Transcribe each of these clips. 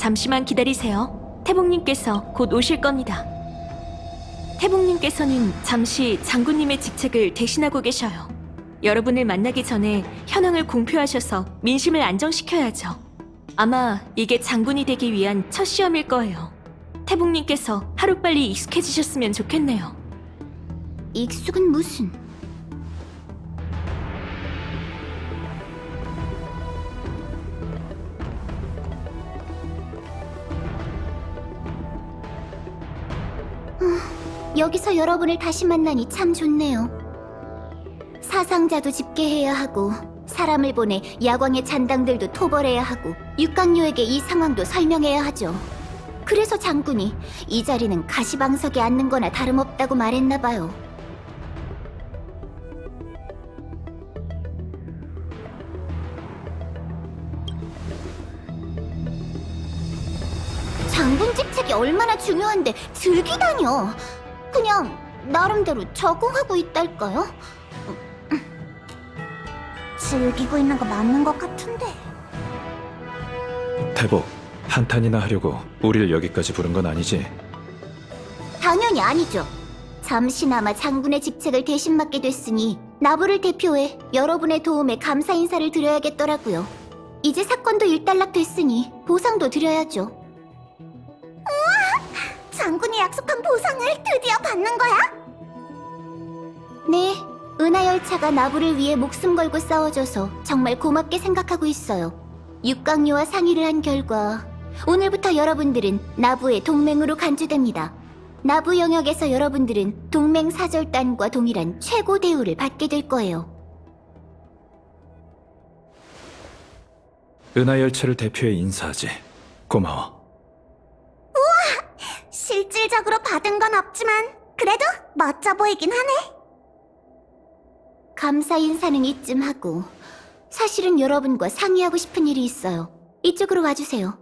잠시만 기다리세요. 태복님께서 곧 오실 겁니다. 태복님께서는 잠시 장군님의 직책을 대신하고 계셔요. 여러분을 만나기 전에 현황을 공표하셔서 민심을 안정시켜야죠. 아마 이게 장군이 되기 위한 첫 시험일 거예요. 태복님께서 하루빨리 익숙해지셨으면 좋겠네요. 익숙은 무슨... 여기서 여러분을 다시 만나니 참 좋네요. 사상자도 집계해야 하고 사람을 보내 야광의 잔당들도 토벌해야 하고 육강료에게 이 상황도 설명해야 하죠. 그래서 장군이 이 자리는 가시방석에 앉는 거나 다름없다고 말했나 봐요. 장군 직책이 얼마나 중요한데 즐기다뇨. 그냥 나름대로 적응하고 있달까요? 즐기고 있는 거 맞는 것 같은데. 태복, 한탄이나 하려고 우릴 여기까지 부른 건 아니지? 당연히 아니죠. 잠시나마 장군의 직책을 대신 맡게 됐으니 나부를 대표해 여러분의 도움에 감사 인사를 드려야겠더라고요. 이제 사건도 일단락됐으니 보상도 드려야죠. 장군이 약속한 보상을 드디어 받는 거야? 네, 은하열차가 나부를 위해 목숨 걸고 싸워줘서 정말 고맙게 생각하고 있어요. 육강요와 상의를 한 결과 오늘부터 여러분들은 나부의 동맹으로 간주됩니다. 나부 영역에서 여러분들은 동맹 사절단과 동일한 최고 대우를 받게 될 거예요. 은하열차를 대표해 인사하지. 고마워. 실질적으로 받은 건 없지만 그래도 멋져 보이긴 하네. 감사 인사는 이쯤 하고 사실은 여러분과 상의하고 싶은 일이 있어요. 이쪽으로 와주세요.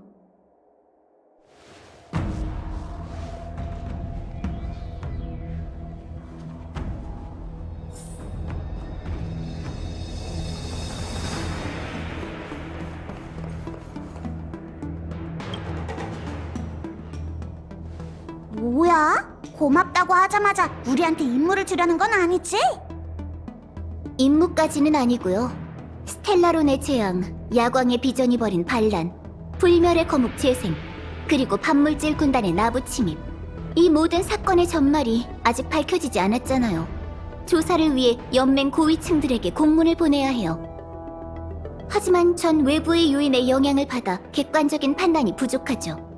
뭐야? 고맙다고 하자마자 우리한테 임무를 주려는 건 아니지? 임무까지는 아니고요. 스텔라론의 재앙, 야광의 비전이 벌인 반란, 불멸의 거묵 재생, 그리고 반물질 군단의 나부 침입. 이 모든 사건의 전말이 아직 밝혀지지 않았잖아요. 조사를 위해 연맹 고위층들에게 공문을 보내야 해요. 하지만 전 외부의 요인의 영향을 받아 객관적인 판단이 부족하죠.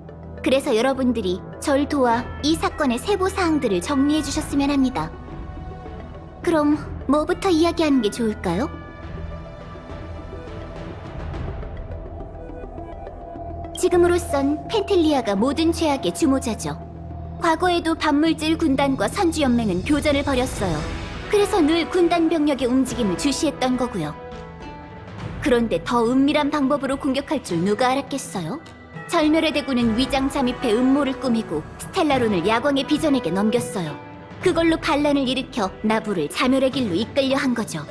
그래서 여러분들이 절 도와 이 사건의 세부 사항들을 정리해 주셨으면 합니다. 그럼 뭐부터 이야기하는 게 좋을까요? 지금으로선 펜텔리아가 모든 죄악의 주모자죠. 과거에도 반물질 군단과 선주연맹은 교전을 벌였어요. 그래서 늘 군단 병력의 움직임을 주시했던 거고요. 그런데 더 은밀한 방법으로 공격할 줄 누가 알았겠어요? 절멸의 대군은 위장 잠입해 음모를 꾸미고 스텔라론을 야광의 비전에게 넘겼어요. 그걸로 반란을 일으켜 나부를 자멸의 길로 이끌려 한 거죠.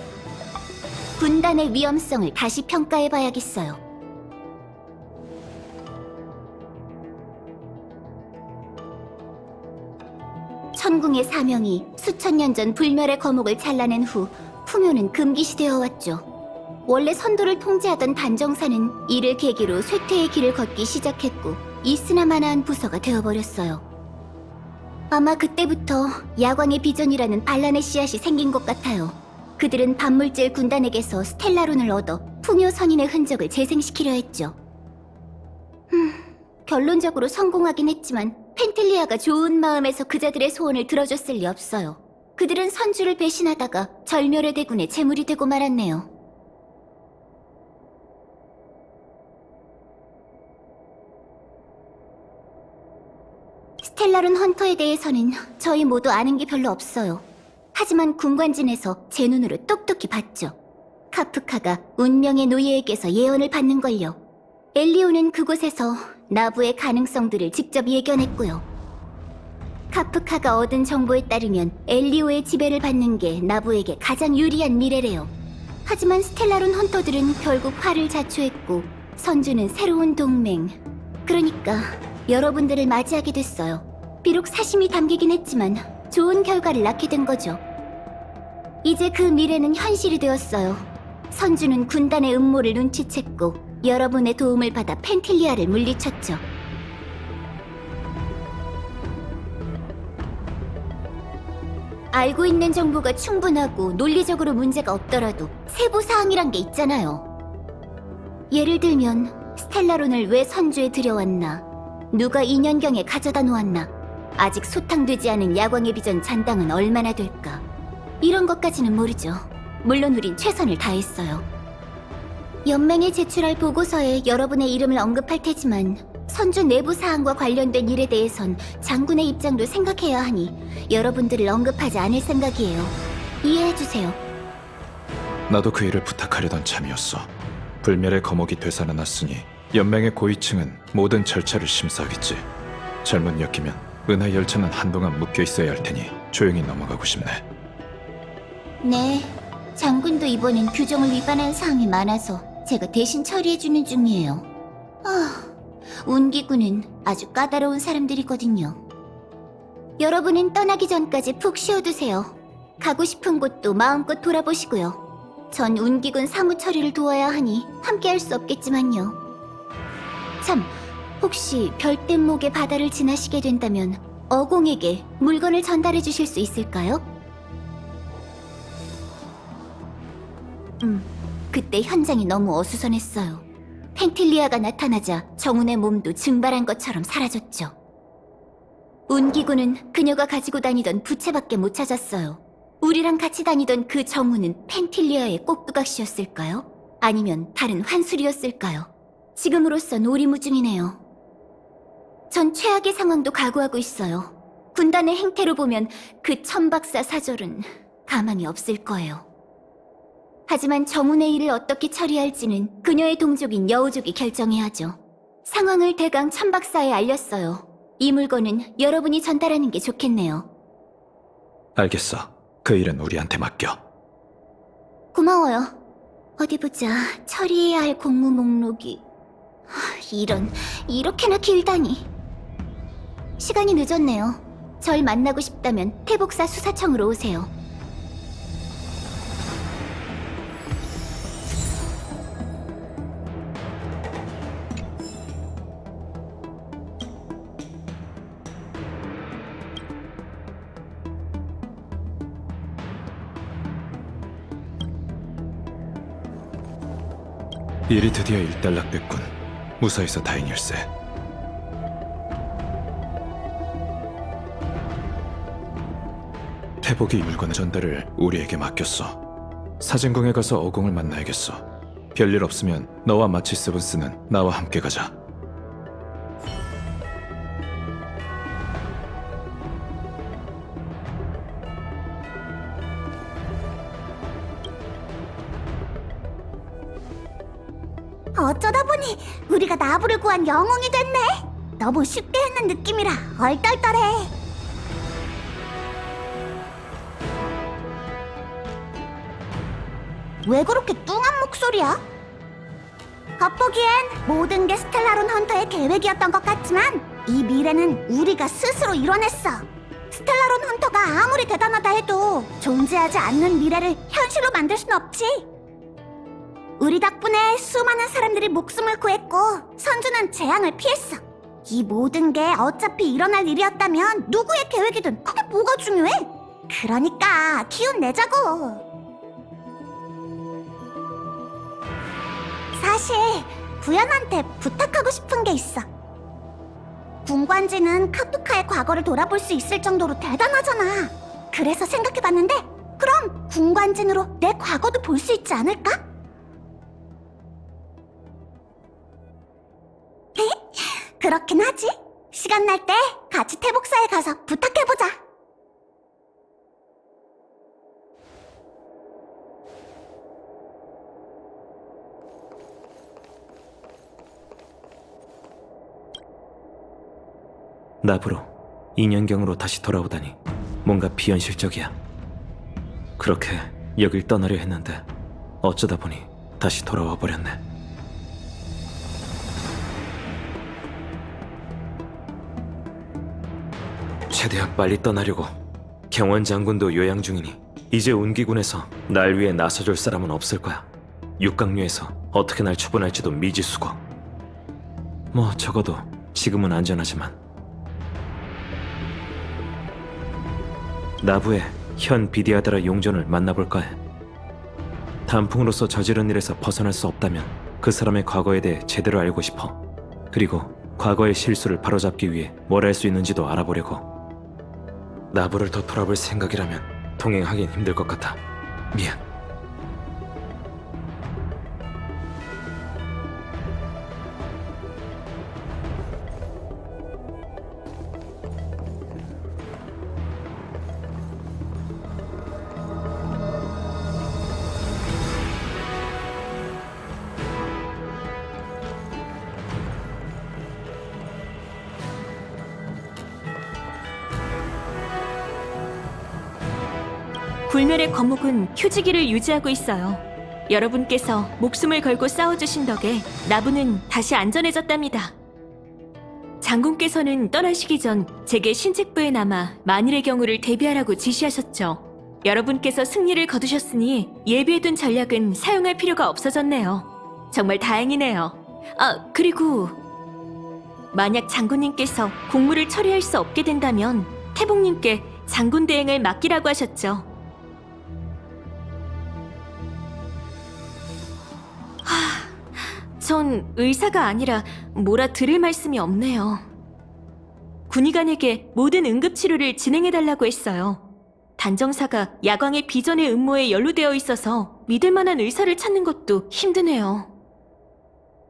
군단의 위험성을 다시 평가해봐야겠어요. 천궁의 사명이 수천 년 전 불멸의 거목을 잘라낸 후 풍요는 금기시되어 왔죠. 원래 선도를 통제하던 단정사는 이를 계기로 쇠퇴의 길을 걷기 시작했고 있으나마나한 부서가 되어버렸어요. 아마 그때부터 야광의 비전이라는 반란의 씨앗이 생긴 것 같아요. 그들은 반물질 군단에게서 스텔라론을 얻어 풍요 선인의 흔적을 재생시키려 했죠. 결론적으로 성공하긴 했지만 펜텔리아가 좋은 마음에서 그자들의 소원을 들어줬을 리 없어요. 그들은 선주를 배신하다가 절멸의 대군의 제물이 되고 말았네요. 스텔라론 헌터에 대해서는 저희 모두 아는 게 별로 없어요. 하지만 군관진에서 제 눈으로 똑똑히 봤죠. 카프카가 운명의 노예에게서 예언을 받는걸요. 엘리오는 그곳에서 나부의 가능성들을 직접 예견했고요. 카프카가 얻은 정보에 따르면 엘리오의 지배를 받는 게 나부에게 가장 유리한 미래래요. 하지만 스텔라론 헌터들은 결국 화를 자초했고 선주는 새로운 동맹, 그러니까 여러분들을 맞이하게 됐어요. 비록 사심이 담기긴 했지만 좋은 결과를 낳게 된 거죠. 이제 그 미래는 현실이 되었어요. 선주는 군단의 음모를 눈치챘고 여러분의 도움을 받아 펜틸리아를 물리쳤죠. 알고 있는 정보가 충분하고 논리적으로 문제가 없더라도 세부 사항이란 게 있잖아요. 예를 들면 스텔라론을 왜 선주에 들여왔나, 누가 2년경에 가져다 놓았나, 아직 소탕되지 않은 야광의 비전 잔당은 얼마나 될까, 이런 것까지는 모르죠. 물론 우린 최선을 다했어요. 연맹에 제출할 보고서에 여러분의 이름을 언급할 테지만 선주 내부 사항과 관련된 일에 대해선 장군의 입장도 생각해야 하니 여러분들을 언급하지 않을 생각이에요. 이해해주세요. 나도 그 일을 부탁하려던 참이었어. 불멸의 거목이 되살아났으니 연맹의 고위층은 모든 절차를 심사하겠지. 잘못 엮이면 은하 열차는 한동안 묶여 있어야 할 테니 조용히 넘어가고 싶네. 네, 장군도 이번엔 규정을 위반한 사항이 많아서 제가 대신 처리해주는 중이에요. 운기군은 아주 까다로운 사람들이거든요. 여러분은 떠나기 전까지 푹 쉬어두세요. 가고 싶은 곳도 마음껏 돌아보시고요. 전 운기군 사무 처리를 도와야 하니 함께할 수 없겠지만요. 참, 혹시 별빛목의 바다를 지나시게 된다면 어공에게 물건을 전달해 주실 수 있을까요? 그때 현장이 너무 어수선했어요. 펜틸리아가 나타나자 정운의 몸도 증발한 것처럼 사라졌죠. 운기군은 그녀가 가지고 다니던 부채밖에 못 찾았어요. 우리랑 같이 다니던 그 정운은 펜틸리아의 꼭두각시였을까요? 아니면 다른 환술이었을까요? 지금으로선 오리무중이네요. 전 최악의 상황도 각오하고 있어요. 군단의 행태로 보면 그 천박사 사절은 가망이 없을 거예요. 하지만 정운의 일을 어떻게 처리할지는 그녀의 동족인 여우족이 결정해야죠. 상황을 대강 천박사에 알렸어요. 이 물건은 여러분이 전달하는 게 좋겠네요. 알겠어. 그 일은 우리한테 맡겨. 고마워요. 어디 보자. 처리해야 할 공무 목록이... 이렇게나 길다니. 시간이 늦었네요. 절 만나고 싶다면 태복사 수사청으로 오세요. 일이 드디어 일단락됐군. 무사해서 다행일세. 태복이 물건의 전달을 우리에게 맡겼어. 사진궁에 가서 어공을 만나야겠어. 별일 없으면 너와 마치 세븐스는 나와 함께 가자. 어쩌다 보니 우리가 나부를 구한 영웅이 됐네. 너무 쉽게 했는 느낌이라 얼떨떨해. 왜 그렇게 뚱한 목소리야? 겉보기엔 모든 게 스텔라론 헌터의 계획이었던 것 같지만 이 미래는 우리가 스스로 이뤄냈어. 스텔라론 헌터가 아무리 대단하다 해도 존재하지 않는 미래를 현실로 만들 순 없지. 우리 덕분에 수많은 사람들이 목숨을 구했고 선주는 재앙을 피했어. 이 모든 게 어차피 일어날 일이었다면 누구의 계획이든 그게 뭐가 중요해? 그러니까 기운 내자고. 사실 부연한테 부탁하고 싶은 게 있어. 군관지는 카프카의 과거를 돌아볼 수 있을 정도로 대단하잖아. 그래서 생각해봤는데 그럼 군관진으로 내 과거도 볼 수 있지 않을까? 그렇긴 하지. 시간 날 때 같이 태복사에 가서 부탁해보자. 나부로 2년경으로 다시 돌아오다니 뭔가 비현실적이야. 그렇게 여길 떠나려 했는데 어쩌다 보니 다시 돌아와 버렸네. 최대한 빨리 떠나려고. 경원 장군도 요양 중이니 이제 운기군에서 날 위해 나서줄 사람은 없을 거야. 육강류에서 어떻게 날 처분할지도 미지수고. 뭐 적어도 지금은 안전하지만. 나부의 현 비디아드라 용전을 만나볼까 해. 단풍으로서 저지른 일에서 벗어날 수 없다면 그 사람의 과거에 대해 제대로 알고 싶어. 그리고 과거의 실수를 바로잡기 위해 뭘 할 수 있는지도 알아보려고. 나부를 더 돌아볼 생각이라면 동행하긴 힘들 것 같아. 미안. 불멸의 거목은 휴지기를 유지하고 있어요. 여러분께서 목숨을 걸고 싸워주신 덕에 나부는 다시 안전해졌답니다. 장군께서는 떠나시기 전 제게 신책부에 남아 만일의 경우를 대비하라고 지시하셨죠. 여러분께서 승리를 거두셨으니 예비해둔 전략은 사용할 필요가 없어졌네요. 정말 다행이네요. 그리고 만약 장군님께서 공무를 처리할 수 없게 된다면 태복님께 장군 대행을 맡기라고 하셨죠. 전 의사가 아니라 뭐라 들을 말씀이 없네요. 군의관에게 모든 응급치료를 진행해달라고 했어요. 단정사가 야광의 비전의 음모에 연루되어 있어서 믿을 만한 의사를 찾는 것도 힘드네요.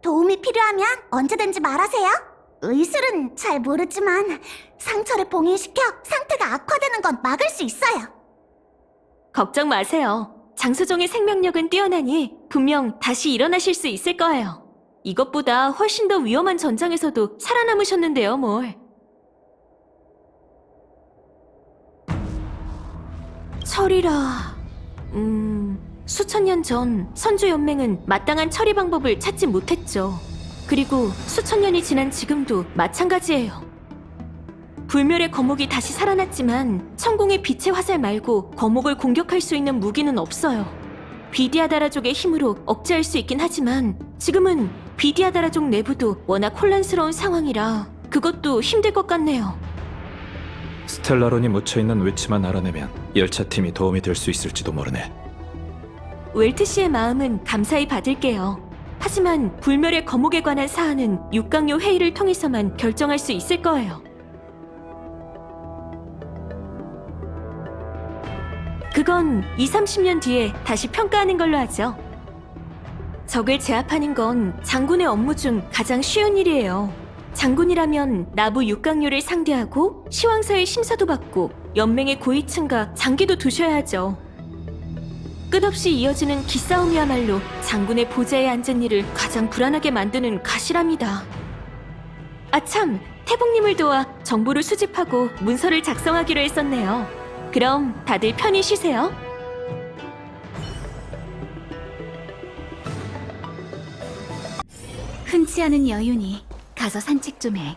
도움이 필요하면 언제든지 말하세요. 의술은 잘 모르지만 상처를 봉인시켜 상태가 악화되는 건 막을 수 있어요. 걱정 마세요. 장수종의 생명력은 뛰어나니 분명 다시 일어나실 수 있을 거예요. 이것보다 훨씬 더 위험한 전장에서도 살아남으셨는데요, 뭘. 처리라... 수천 년 전 선주연맹은 마땅한 처리 방법을 찾지 못했죠. 그리고 수천 년이 지난 지금도 마찬가지예요. 불멸의 거목이 다시 살아났지만 천공의 빛의 화살 말고 거목을 공격할 수 있는 무기는 없어요. 비디아다라족의 힘으로 억제할 수 있긴 하지만 지금은 비디아다라족 내부도 워낙 혼란스러운 상황이라 그것도 힘들 것 같네요. 스텔라론이 묻혀있는 위치만 알아내면 열차팀이 도움이 될 수 있을지도 모르네. 웰트 씨의 마음은 감사히 받을게요. 하지만 불멸의 거목에 관한 사안은 육강요 회의를 통해서만 결정할 수 있을 거예요. 그건 20-30년 뒤에 다시 평가하는 걸로 하죠. 적을 제압하는 건 장군의 업무 중 가장 쉬운 일이에요. 장군이라면 나부 육강요를 상대하고 시황서의 심사도 받고 연맹의 고위층과 장기도 두셔야 하죠. 끝없이 이어지는 기싸움이야말로 장군의 보좌에 앉은 이를 가장 불안하게 만드는 가시랍니다. 아참, 태복님을 도와 정보를 수집하고 문서를 작성하기로 했었네요. 그럼 다들 편히 쉬세요. 흔치 않은 여유니 가서 산책 좀 해.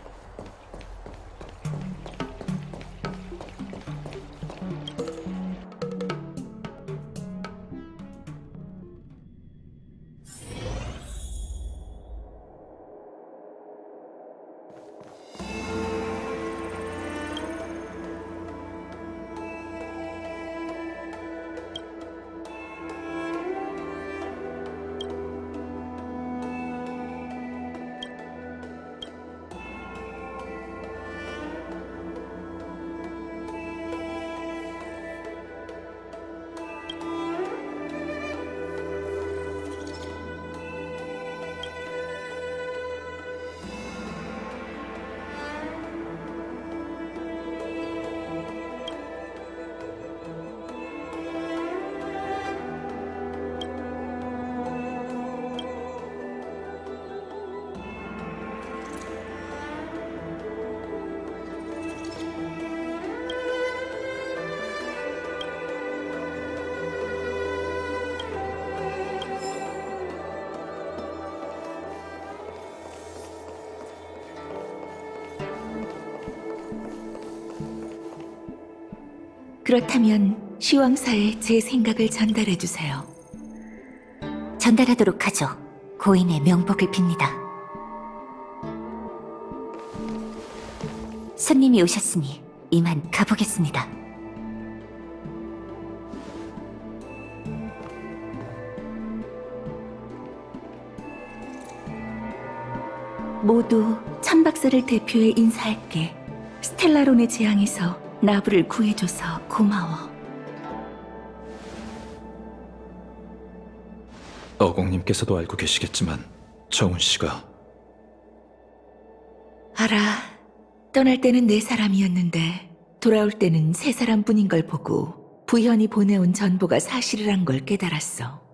그렇다면 시황사에 제 생각을 전달해 주세요. 전달하도록 하죠. 고인의 명복을 빕니다. 손님이 오셨으니 이만 가보겠습니다. 모두 천박사를 대표해 인사할게. 스텔라론의 재앙에서 나부를 구해줘서 고마워. 어공님께서도 알고 계시겠지만 정훈 씨가 알아. 떠날 때는 네 사람이었는데 돌아올 때는 세 사람뿐인 걸 보고 부현이 보내온 전보가 사실이란 걸 깨달았어.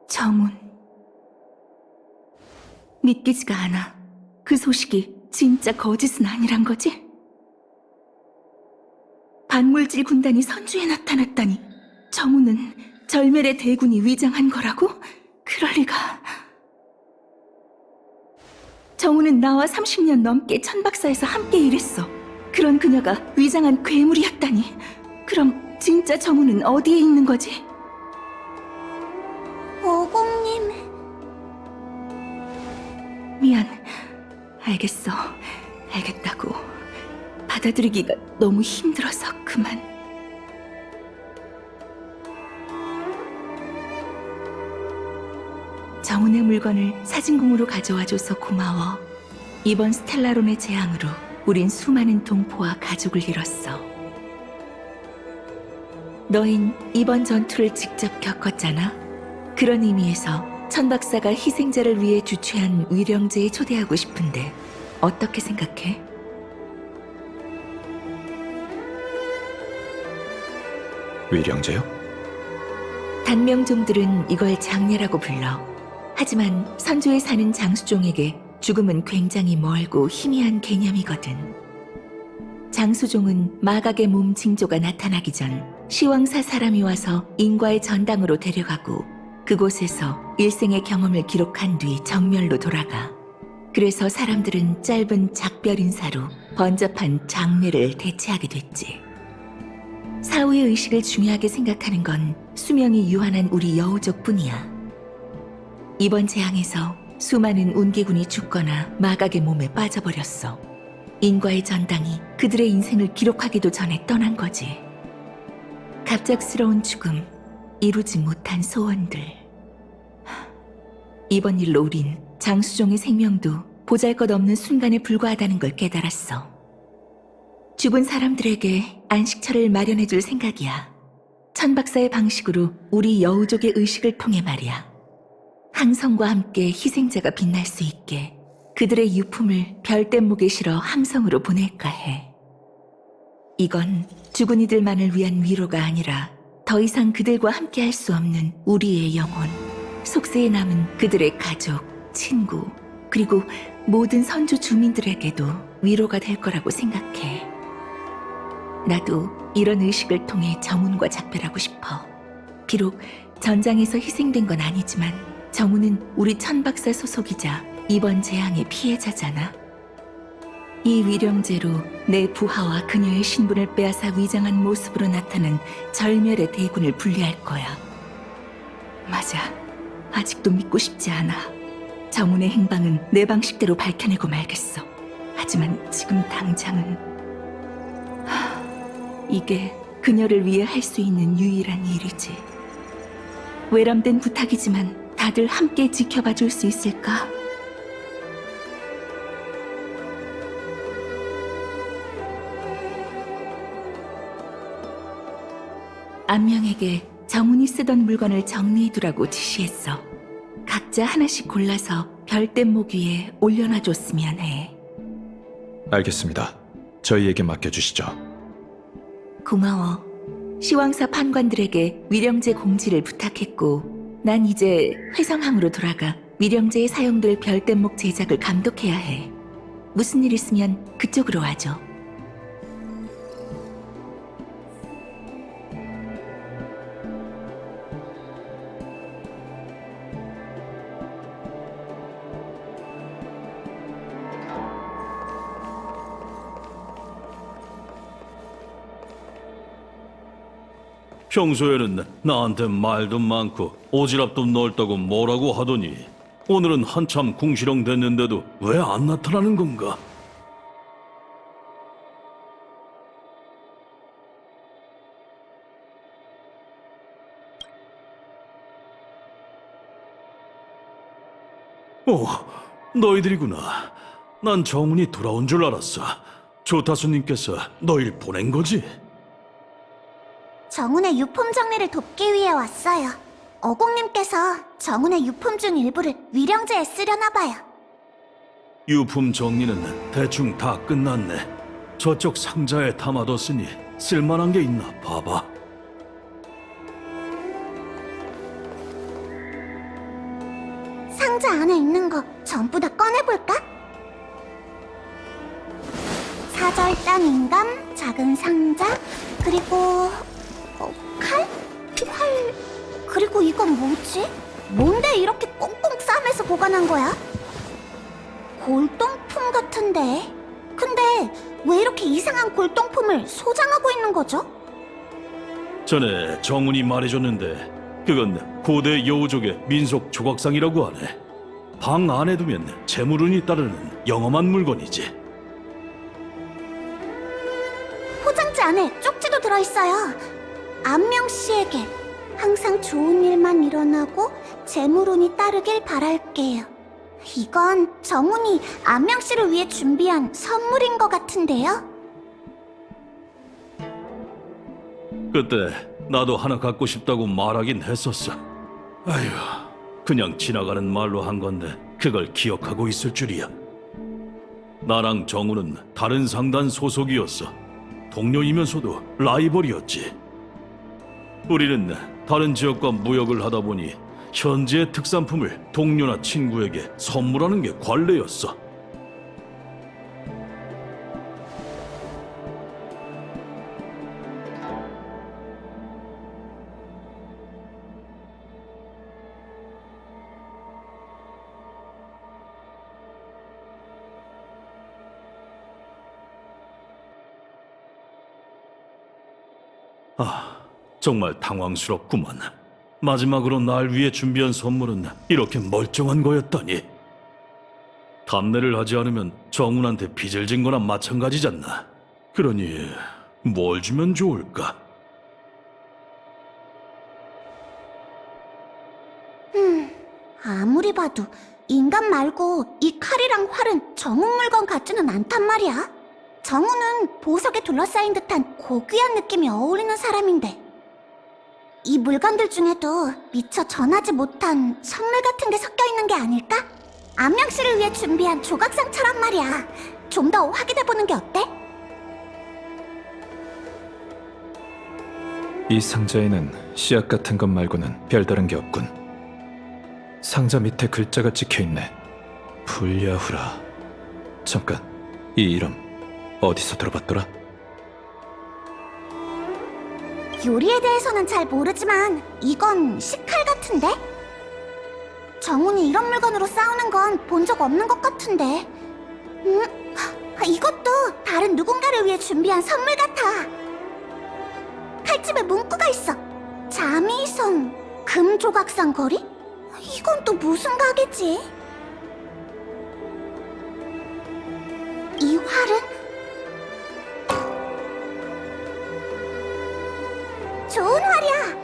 정훈. 믿기지가 않아. 그 소식이 진짜 거짓은 아니란 거지? 반물질 군단이 선주에 나타났다니 정훈은 절멸의 대군이 위장한 거라고? 그럴 리가. 정훈은 나와 30년 넘게 천박사에서 함께 일했어. 그런 그녀가 위장한 괴물이었다니. 그럼 진짜 정훈은 어디에 있는 거지? 오공님... 미안. 알겠어. 알겠다고. 받아들이기가 너무 힘들어서 그만. 정훈의 물건을 사진공으로 가져와줘서 고마워. 이번 스텔라론의 재앙으로 우린 수많은 동포와 가족을 잃었어. 너흰 이번 전투를 직접 겪었잖아. 그런 의미에서 천박사가 희생자를 위해 주최한 위령제에 초대하고 싶은데 어떻게 생각해? 위령제요? 단명종들은 이걸 장례라고 불러. 하지만 선조에 사는 장수종에게 죽음은 굉장히 멀고 희미한 개념이거든. 장수종은 마각의 몸 징조가 나타나기 전 시황사 사람이 와서 인과의 전당으로 데려가고 그곳에서 일생의 경험을 기록한 뒤 정멸로 돌아가. 그래서 사람들은 짧은 작별 인사로 번잡한 장례를 대체하게 됐지. 사후의 의식을 중요하게 생각하는 건 수명이 유한한 우리 여우족뿐이야. 이번 재앙에서 수많은 운기군이 죽거나 마각의 몸에 빠져버렸어. 인과의 전당이 그들의 인생을 기록하기도 전에 떠난 거지. 갑작스러운 죽음, 이루지 못한 소원들. 이번 일로 우린 장수종의 생명도 보잘것없는 순간에 불과하다는 걸 깨달았어. 죽은 사람들에게 안식처를 마련해줄 생각이야. 천박사의 방식으로 우리 여우족의 의식을 통해 말이야. 항성과 함께 희생자가 빛날 수 있게 그들의 유품을 별대목에 실어 항성으로 보낼까 해. 이건 죽은 이들만을 위한 위로가 아니라 더 이상 그들과 함께 할 수 없는 우리의 영혼, 속세에 남은 그들의 가족, 친구, 그리고 모든 선조 주민들에게도 위로가 될 거라고 생각해. 나도 이런 의식을 통해 정훈과 작별하고 싶어. 비록 전장에서 희생된 건 아니지만 정훈은 우리 천박사 소속이자 이번 재앙의 피해자잖아. 이 위령제로 내 부하와 그녀의 신분을 빼앗아 위장한 모습으로 나타난 절멸의 대군을 분리할 거야. 맞아. 아직도 믿고 싶지 않아. 정훈의 행방은 내 방식대로 밝혀내고 말겠어. 하지만 지금 당장은 이게 그녀를 위해 할 수 있는 유일한 일이지. 외람된 부탁이지만 다들 함께 지켜봐 줄 수 있을까? 안명에게 정훈이 쓰던 물건을 정리해두라고 지시했어. 각자 하나씩 골라서 별대목 위에 올려놔줬으면 해. 알겠습니다. 저희에게 맡겨주시죠. 고마워. 시황사 판관들에게 위령제 공지를 부탁했고 난 이제 회성항으로 돌아가 위령제에 사용될 별대목 제작을 감독해야 해. 무슨 일 있으면 그쪽으로 와줘. 평소에는 나한테 말도 많고 오지랖도 넓다고 뭐라고 하더니 오늘은 한참 궁시렁 됐는데도 왜 안 나타나는 건가? 오, 너희들이구나. 난 정훈이 돌아온 줄 알았어. 조타수님께서 너희를 보낸 거지? 정훈의 유품 정리를 돕기 위해 왔어요. 어공님께서 정훈의 유품 중 일부를 위령제에 쓰려나 봐요. 유품 정리는 대충 다 끝났네. 저쪽 상자에 담아뒀으니 쓸만한 게 있나 봐봐. 상자 안에 있는 거 전부 다 꺼내볼까? 사절단 인감, 작은 상자, 그리고 칼? 활... 그리고 이건 뭐지? 뭔데 이렇게 꽁꽁 싸매서 보관한 거야? 골동품 같은데? 근데 왜 이렇게 이상한 골동품을 소장하고 있는 거죠? 전에 정훈이 말해줬는데 그건 고대 여우족의 민속 조각상이라고 하네. 방 안에 두면 재물운이 따르는 영험한 물건이지. 포장지 안에 쪽지도 들어있어요. 안명 씨에게 항상 좋은 일만 일어나고 재물운이 따르길 바랄게요. 이건 정훈이 안명 씨를 위해 준비한 선물인 것 같은데요? 그때 나도 하나 갖고 싶다고 말하긴 했었어. 아휴, 그냥 지나가는 말로 한 건데 그걸 기억하고 있을 줄이야. 나랑 정우는 다른 상단 소속이었어. 동료이면서도 라이벌이었지. 우리는 다른 지역과 무역을 하다 보니 현지의 특산품을 동료나 친구에게 선물하는 게 관례였어. 아, 정말 당황스럽구만. 마지막으로 날 위해 준비한 선물은 이렇게 멀쩡한 거였다니. 답례를 하지 않으면 정훈한테 빚을 진 거나 마찬가지잖아. 그러니 뭘 주면 좋을까? 아무리 봐도 인간 말고 이 칼이랑 활은 정훈 물건 같지는 않단 말이야. 정훈은 보석에 둘러싸인 듯한 고귀한 느낌이 어울리는 사람인데 이 물건들 중에도 미처 전하지 못한 선물 같은 게 섞여 있는 게 아닐까? 안명 씨를 위해 준비한 조각상처럼 말이야. 좀 더 확인해보는 게 어때? 이 상자에는 씨앗 같은 것 말고는 별다른 게 없군. 상자 밑에 글자가 찍혀있네. 불야후라. 잠깐, 이 이름 어디서 들어봤더라? 요리에 대해서는 잘 모르지만 이건 식칼 같은데? 정훈이 이런 물건으로 싸우는 건 본 적 없는 것 같은데. 이것도 다른 누군가를 위해 준비한 선물 같아. 칼집에 문구가 있어. 자미성 금조각상 거리? 이건 또 무슨 가게지? 이 활은? 좋은 활이야.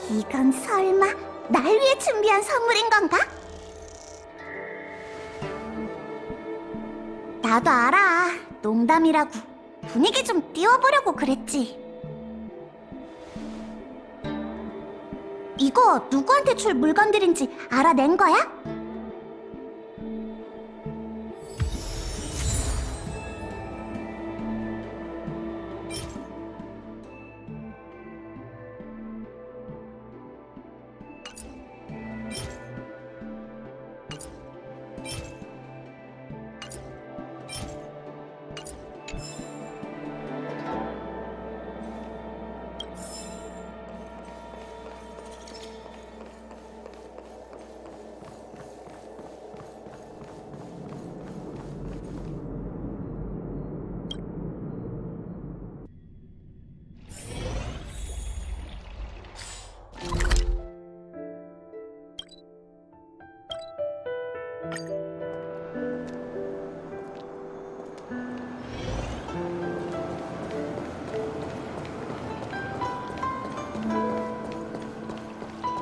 이건 설마 날 위해 준비한 선물인 건가? 나도 알아. 농담이라고. 분위기 좀 띄워보려고 그랬지. 이거 누구한테 줄 물건들인지 알아낸 거야?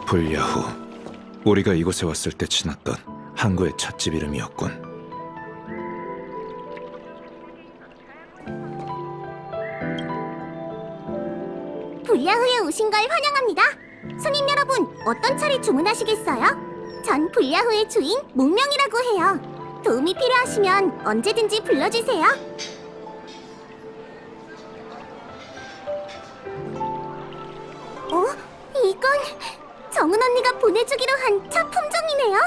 불야후, 우리가 이곳에 왔을 때 지났던 항구의 찻집 이름이었군. 불야후에 오신 걸 환영합니다. 손님 여러분, 어떤 차를 주문하시겠어요? 전 불야후의 주인 몽명이라고 해요. 도움이 필요하시면 언제든지 불러주세요. 이건 정은 언니가 보내주기로 한 차 품종이네요.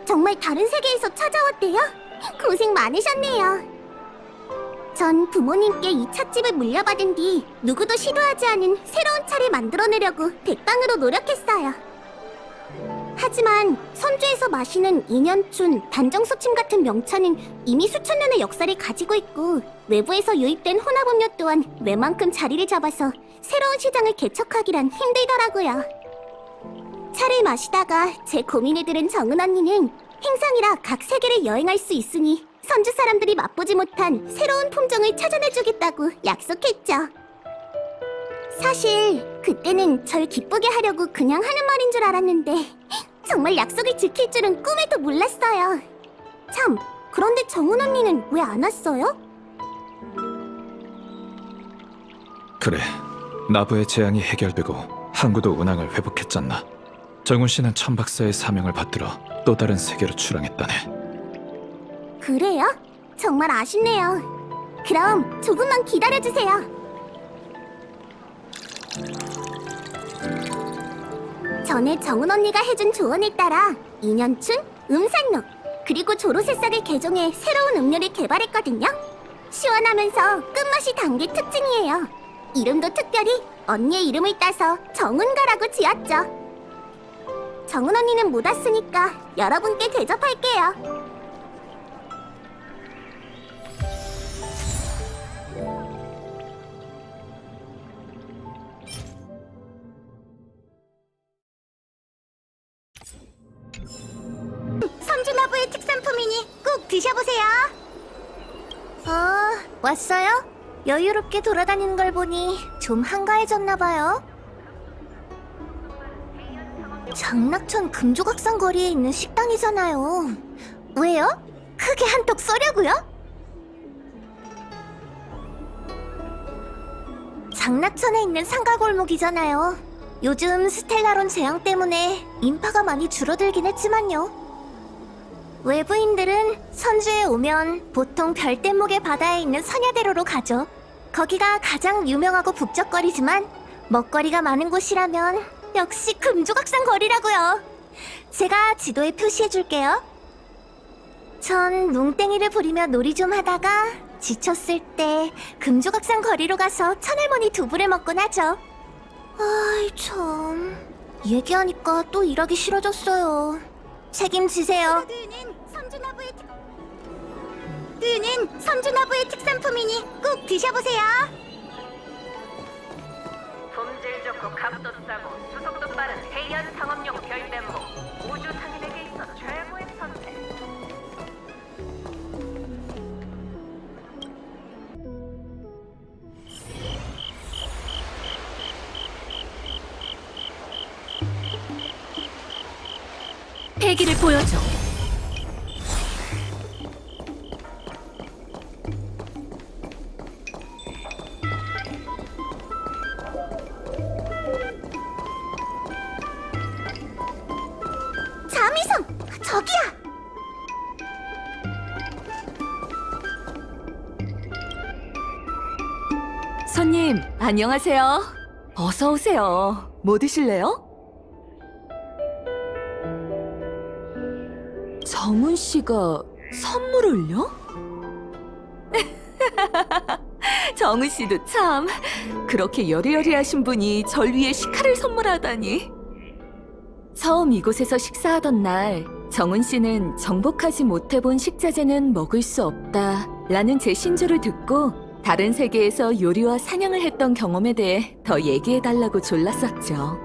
정말 다른 세계에서 찾아왔대요. 고생 많으셨네요. 전 부모님께 이 찻집을 물려받은 뒤 누구도 시도하지 않은 새로운 차를 만들어내려고 백방으로 노력했어요. 하지만 선주에서 마시는 인연춘, 단정소침 같은 명차는 이미 수천 년의 역사를 가지고 있고 외부에서 유입된 혼합음료 또한 웬만큼 자리를 잡아서 새로운 시장을 개척하기란 힘들더라고요. 차를 마시다가 제 고민을 들은 정은 언니는 행상이라 각 세계를 여행할 수 있으니 선주 사람들이 맛보지 못한 새로운 품종을 찾아내주겠다고 약속했죠. 사실 그때는 절 기쁘게 하려고 그냥 하는 말인 줄 알았는데 정말 약속을 지킬 줄은 꿈에도 몰랐어요. 참, 그런데 정은 언니는 왜 안 왔어요? 그래, 나부의 재앙이 해결되고 항구도 운항을 회복했잖아. 정훈 씨는 천박사의 사명을 받들어 또 다른 세계로 출항했다네. 그래요? 정말 아쉽네요. 그럼 조금만 기다려주세요. 전에 정은 언니가 해준 조언에 따라 인연춘, 음산로, 그리고 조로새싹을 개종해 새로운 음료를 개발했거든요. 시원하면서 끝맛이 단 게 특징이에요. 이름도 특별히 언니의 이름을 따서 정은가라고 지었죠. 정은 언니는 못 왔으니까 여러분께 대접할게요. 선주나부의 특산품이니 꼭 드셔보세요. 왔어요? 여유롭게 돌아다니는 걸 보니 좀 한가해졌나봐요. 장락천 금조각상 거리에 있는 식당이잖아요. 왜요? 크게 한턱 쏘려고요? 장락천에 있는 상가골목이잖아요. 요즘 스텔라론 재앙 때문에 인파가 많이 줄어들긴 했지만요. 외부인들은 선주에 오면 보통 별대목의 바다에 있는 선야대로로 가죠. 거기가 가장 유명하고 북적거리지만 먹거리가 많은 곳이라면 역시 금조각상 거리라고요. 제가 지도에 표시해줄게요. 전 뭉땡이를 부리며 놀이 좀 하다가 지쳤을 때 금조각상 거리로 가서 천할머니 두부를 먹곤 하죠. 아이 참, 얘기하니까 또 일하기 싫어졌어요. 책임지세요. 뚜유는 선주나부의 특산품이니 꼭 드셔보세요. 품질 좋고 값도 싸고 수속도 빠른 해연 상업용 별대모 우주 상인에게 있어 최고의 선택. 패기를 보여줘. 자미성! 저기야! 손님, 안녕하세요. 어서 오세요. 뭐 드실래요? 정훈 씨가 선물을요? 정훈 씨도 참 그렇게 여리여리하신 분이 절 위해 식칼을 선물하다니. 처음 이곳에서 식사하던 날 정훈 씨는 정복하지 못해본 식자재는 먹을 수 없다라는 제 신조를 듣고 다른 세계에서 요리와 사냥을 했던 경험에 대해 더 얘기해달라고 졸랐었죠.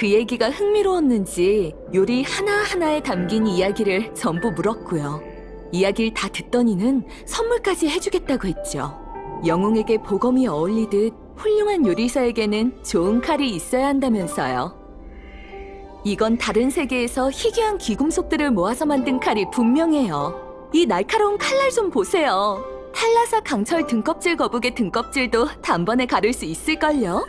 그 얘기가 흥미로웠는지 요리 하나하나에 담긴 이야기를 전부 물었고요. 이야기를 다 듣더니는 선물까지 해주겠다고 했죠. 영웅에게 보검이 어울리듯 훌륭한 요리사에게는 좋은 칼이 있어야 한다면서요. 이건 다른 세계에서 희귀한 귀금속들을 모아서 만든 칼이 분명해요. 이 날카로운 칼날 좀 보세요. 탈라사 강철 등껍질 거북의 등껍질도 단번에 가를 수 있을걸요?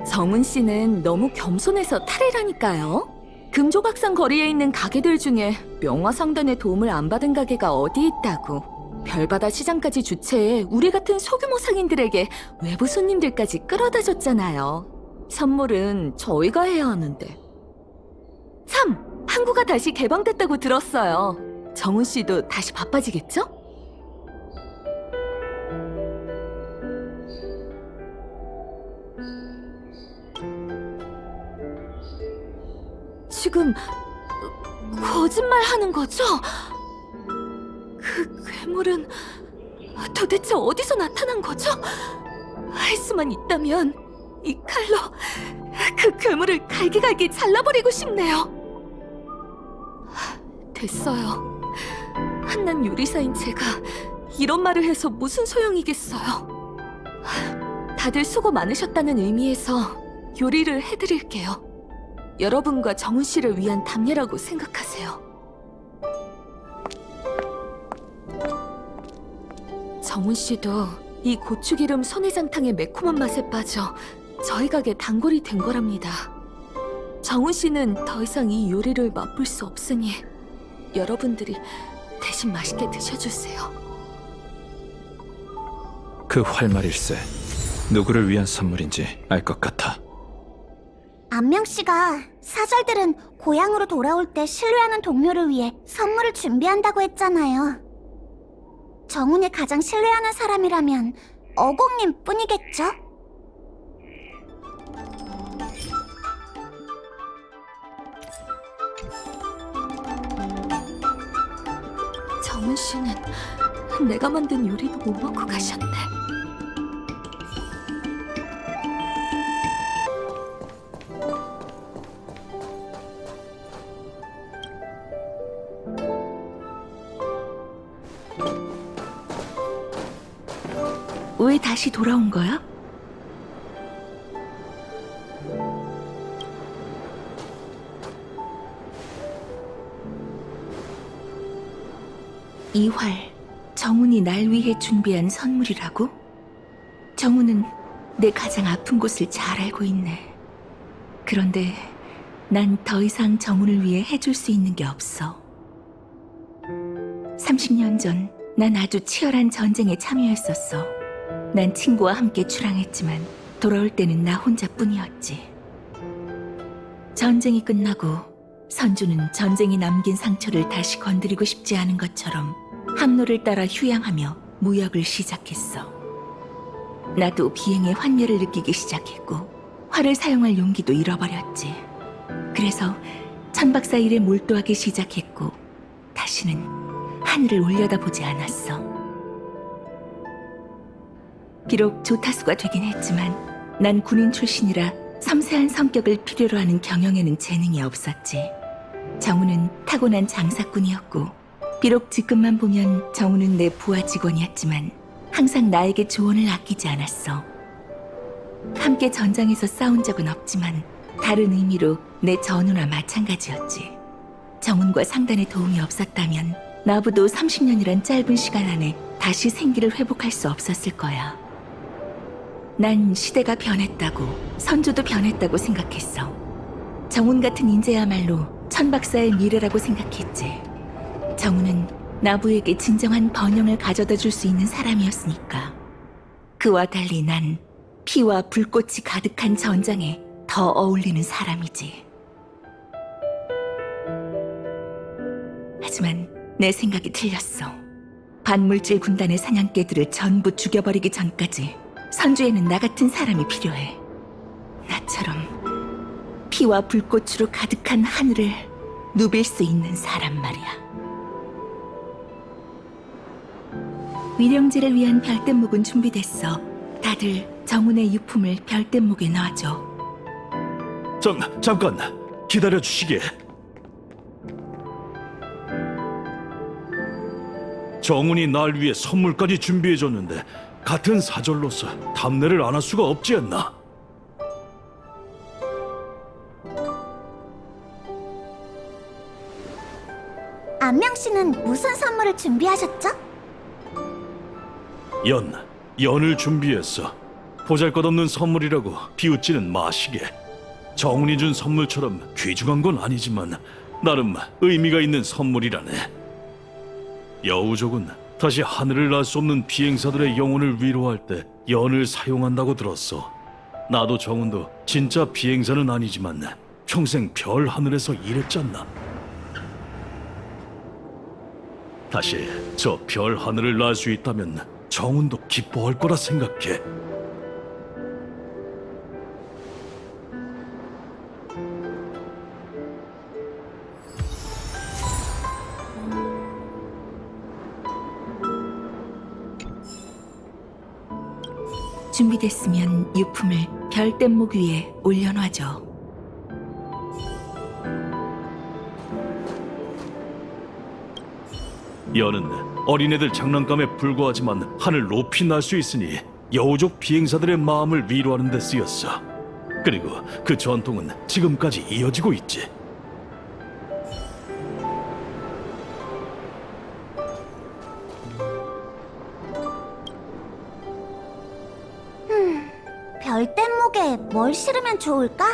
정은 씨는 너무 겸손해서 탈이라니까요. 금조각상 거리에 있는 가게들 중에 명화상단의 도움을 안 받은 가게가 어디 있다고. 별바다 시장까지 주최해 우리 같은 소규모 상인들에게 외부 손님들까지 끌어다 줬잖아요. 선물은 저희가 해야 하는데. 참! 항구가 다시 개방됐다고 들었어요. 정은 씨도 다시 바빠지겠죠? 지금 거짓말 하는 거죠? 그 괴물은 도대체 어디서 나타난 거죠? 할 수만 있다면 이 칼로 그 괴물을 갈기갈기 잘라버리고 싶네요. 됐어요. 한낱 요리사인 제가 이런 말을 해서 무슨 소용이겠어요. 다들 수고 많으셨다는 의미에서 요리를 해드릴게요. 여러분과 정은 씨를 위한 답례라고 생각하세요. 정은 씨도 이 고추기름 손해장탕의 매콤한 맛에 빠져 저희 가게 단골이 된 거랍니다. 정은 씨는 더 이상 이 요리를 맛볼 수 없으니 여러분들이 대신 맛있게 드셔주세요. 그 활말일세 누구를 위한 선물인지 알 것 같아. 안명 씨가 사절들은 고향으로 돌아올 때 신뢰하는 동료를 위해 선물을 준비한다고 했잖아요. 정훈이 가장 신뢰하는 사람이라면 어공님 뿐이겠죠? 정은 씨는 내가 만든 요리도 못 먹고 가셨네. 왜 다시 돌아온 거야? 이 활, 정훈이 날 위해 준비한 선물이라고? 정훈은 내 가장 아픈 곳을 잘 알고 있네. 그런데 난 더 이상 정훈을 위해 해줄 수 있는 게 없어. 30년 전 난 아주 치열한 전쟁에 참여했었어. 난 친구와 함께 출항했지만 돌아올 때는 나 혼자뿐이었지. 전쟁이 끝나고 선주는 전쟁이 남긴 상처를 다시 건드리고 싶지 않은 것처럼 함로를 따라 휴양하며 무역을 시작했어. 나도 비행의 환멸을 느끼기 시작했고 활을 사용할 용기도 잃어버렸지. 그래서 천박사 일에 몰두하기 시작했고 다시는 하늘을 올려다보지 않았어. 비록 조타수가 되긴 했지만 난 군인 출신이라 섬세한 성격을 필요로 하는 경영에는 재능이 없었지. 정우는 타고난 장사꾼이었고 비록 직급만 보면 정우는 내 부하 직원이었지만 항상 나에게 조언을 아끼지 않았어. 함께 전장에서 싸운 적은 없지만 다른 의미로 내 전우나 마찬가지였지. 정훈과 상단의 도움이 없었다면 나부도 30년이란 짧은 시간 안에 다시 생기를 회복할 수 없었을 거야. 난 시대가 변했다고, 선조도 변했다고 생각했어. 정훈 같은 인재야말로 천박사의 미래라고 생각했지. 정훈은 나부에게 진정한 번영을 가져다 줄 수 있는 사람이었으니까. 그와 달리 난 피와 불꽃이 가득한 전장에 더 어울리는 사람이지. 하지만 내 생각이 틀렸어. 반물질 군단의 사냥개들을 전부 죽여버리기 전까지 선주에는 나 같은 사람이 필요해. 나처럼 피와 불꽃으로 가득한 하늘을 누빌 수 있는 사람 말이야. 위령제를 위한 별댄목은 준비됐어. 다들 정훈의 유품을 별댄목에 넣어줘. 잠깐 기다려 주시게. 정훈이 날 위해 선물까지 준비해줬는데 같은 사절로서 답례를 안 할 수가 없지 않나? 안명 씨는 무슨 선물을 준비하셨죠? 연을 준비했어. 보잘것없는 선물이라고 비웃지는 마시게. 정훈이 준 선물처럼 귀중한 건 아니지만 나름 의미가 있는 선물이라네. 여우족은 다시 하늘을 날 수 없는 비행사들의 영혼을 위로할 때 연을 사용한다고 들었어. 나도 정훈도 진짜 비행사는 아니지만 평생 별 하늘에서 일했잖아. 다시 저 별 하늘을 날 수 있다면 정훈도 기뻐할 거라 생각해. 준비됐으면 유품을 별뗏목 위에 올려놔줘. 연은 어린애들 장난감에 불과하지만 하늘 높이 날 수 있으니 여우족 비행사들의 마음을 위로하는 데 쓰였어. 그리고 그 전통은 지금까지 이어지고 있지. 별뗏목에 뭘 실으면 좋을까?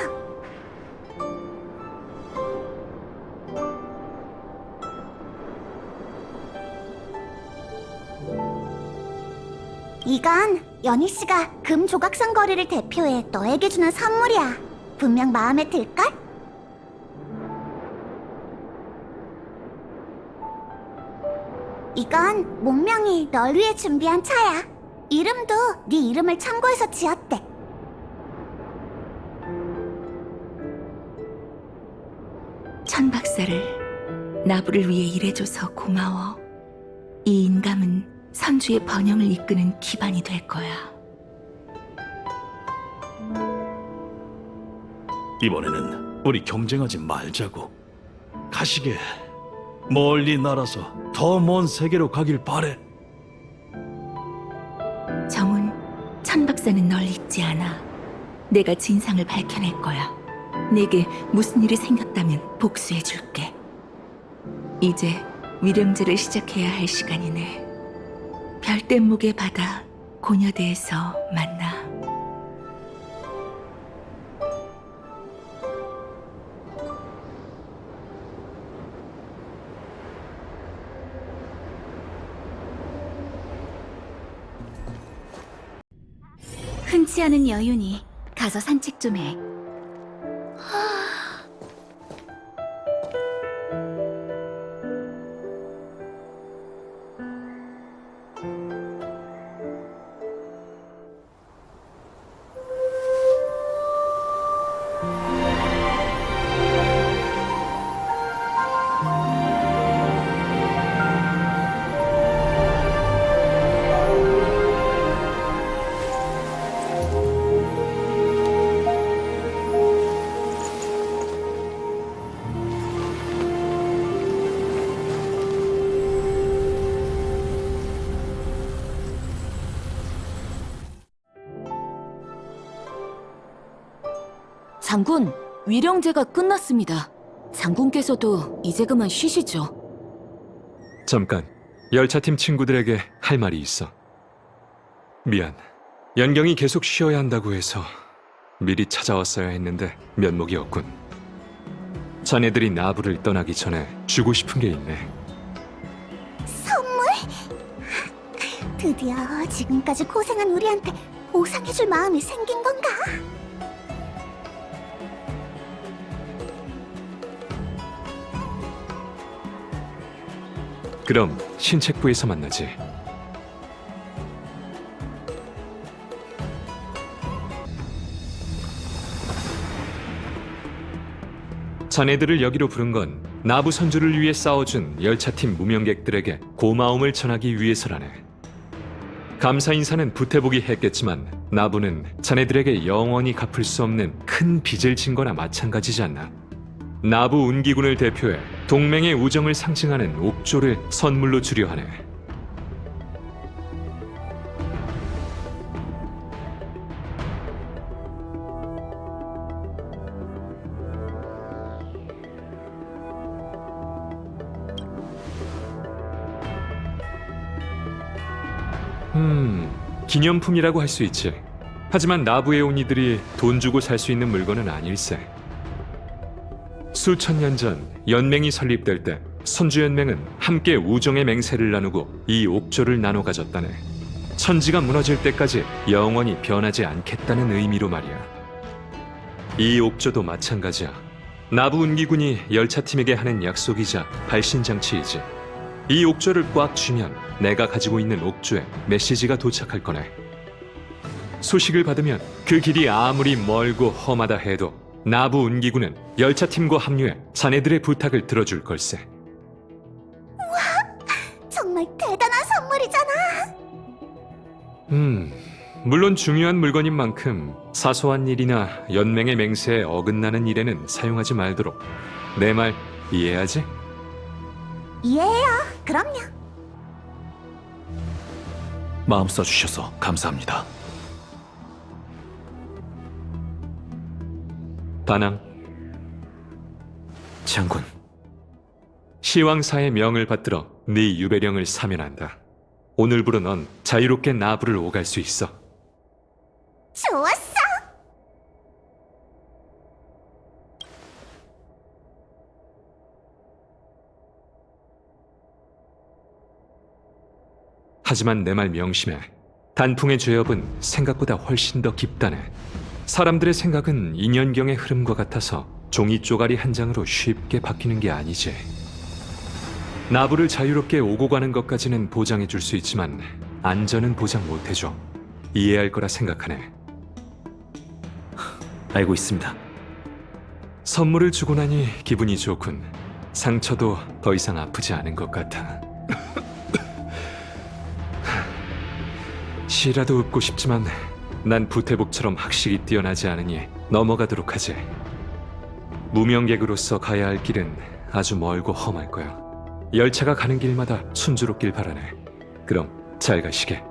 이건 연희 씨가 금 조각상 거리를 대표해 너에게 주는 선물이야. 분명 마음에 들걸? 이건 목명이 널 위해 준비한 차야. 이름도 네 이름을 참고해서 지었대. 천 박사를 나부를 위해 일해줘서 고마워. 이 인감은 선주의 번영을 이끄는 기반이 될 거야. 이번에는 우리 경쟁하지 말자고. 가시게 멀리 날아서 더 먼 세계로 가길 바래. 정훈, 천 박사는 널 잊지 않아. 내가 진상을 밝혀낼 거야. 내게 무슨 일이 생겼다면 복수해줄게. 이제 위령제를 시작해야 할 시간이네. 별뗏목의 바다 고녀대에서 만나. 흔치 않은 여윤이 가서 산책 좀 해. 장군, 위령제가 끝났습니다. 장군께서도 이제 그만 쉬시죠. 잠깐, 열차팀 친구들에게 할 말이 있어. 미안, 연경이 계속 쉬어야 한다고 해서 미리 찾아왔어야 했는데 면목이 없군. 자네들이 나부를 떠나기 전에 주고 싶은 게 있네. 선물? 드디어 지금까지 고생한 우리한테 보상해줄 마음이 생긴 건가? 그럼 신책부에서 만나지. 자네들을 여기로 부른 건 나부 선주를 위해 싸워준 열차팀 무명객들에게 고마움을 전하기 위해서라네. 감사 인사는 부태복이 했겠지만 나부는 자네들에게 영원히 갚을 수 없는 큰 빚을 진 거나 마찬가지지 않나? 나부 운기군을 대표해 동맹의 우정을 상징하는 옥조를 선물로 주려 하네. 기념품이라고 할 수 있지. 하지만 나부에 온 이들이 돈 주고 살 수 있는 물건은 아닐세. 수천 년 전 연맹이 설립될 때 선주연맹은 함께 우정의 맹세를 나누고 이 옥조를 나눠 가졌다네. 천지가 무너질 때까지 영원히 변하지 않겠다는 의미로 말이야. 이 옥조도 마찬가지야. 나부 운기군이 열차팀에게 하는 약속이자 발신장치이지. 이 옥조를 꽉 쥐면 내가 가지고 있는 옥조에 메시지가 도착할 거네. 소식을 받으면 그 길이 아무리 멀고 험하다 해도 나부 운기군은 열차팀과 합류해 자네들의 부탁을 들어줄 걸세. 정말 대단한 선물이잖아. 물론 중요한 물건인 만큼 사소한 일이나 연맹의 맹세에 어긋나는 일에는 사용하지 말도록. 내 말 이해하지? 이해해요. 그럼요. 마음 써주셔서 감사합니다. 반항. 장군, 시왕사의 명을 받들어 네 유배령을 사면한다. 오늘부로 넌 자유롭게 나부를 오갈 수 있어. 좋았어. 하지만 내 말 명심해. 단풍의 죄업은 생각보다 훨씬 더 깊다네. 사람들의 생각은 인연경의 흐름과 같아서 종이 쪼가리 한 장으로 쉽게 바뀌는 게 아니지. 나부를 자유롭게 오고 가는 것까지는 보장해 줄 수 있지만 안전은 보장 못 해줘. 이해할 거라 생각하네. 알고 있습니다. 선물을 주고 나니 기분이 좋군. 상처도 더 이상 아프지 않은 것 같아. 시라도 읊고 싶지만 난 부태복처럼 학식이 뛰어나지 않으니 넘어가도록 하지. 무명객으로서 가야 할 길은 아주 멀고 험할 거야. 열차가 가는 길마다 순조롭길 바라네. 그럼 잘 가시게.